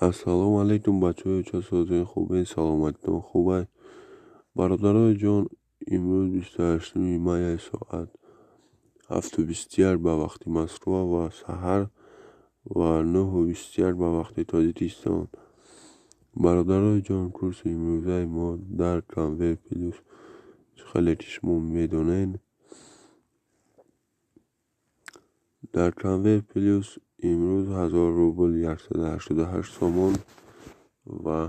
السلام علیکم بچه های چه سازه خوبه سلامتتون خوبه برادرای جان امروز 28 می ساعت 7:20 به وقت مصر و سحر و 9:20 به وقت تاجیکستان. برادرای جان کورس امروزه ما در کانویر پلوس خیلی شما میدونین در کانویر پلوس امروز 1000 روبل 188 تومان و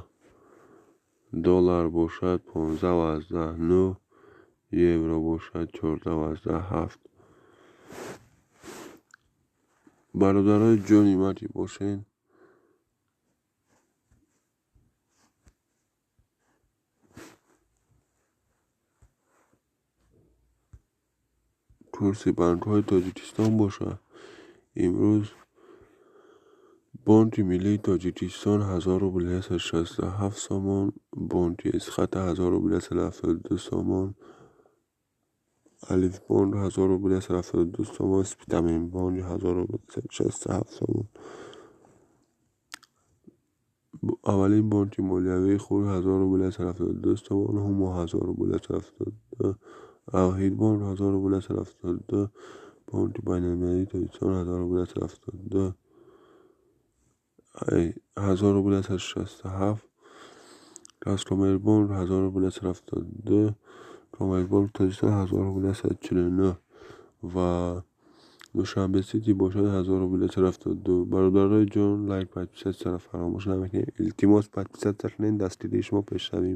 دلار باشد 15.9 یورو باشد 14.7. برادرای جان مردی باشین کورس بانک های تاجیکستان باشه. امروز بانک ملی تاجیکستان 1000 روبل 67 سامان، بانک اسخط 1000 روبل 72 سامان، الف بانک 1000 روبل 72 سامان، سپیتامین بانک 1000 روبل 67 سامان. اولین بانک مالیوی خود 1000 روبل 72 سامان، همو 1000 روبل 72، اوحید بانک 1000 روبل 72، بانک بین المللی تاجیکستان 1000 روبل 72، 1000 روبل 67، کاسکومر بانک 1000 روبل 72، کامل بانک تاجیکستان 1000 روبل 149 و دوشنبه سیتی باشد 1000 روبل 72. برادرای جان لایک 500 فراموش نکنید. التماس 500 نین دستی شما پیشروی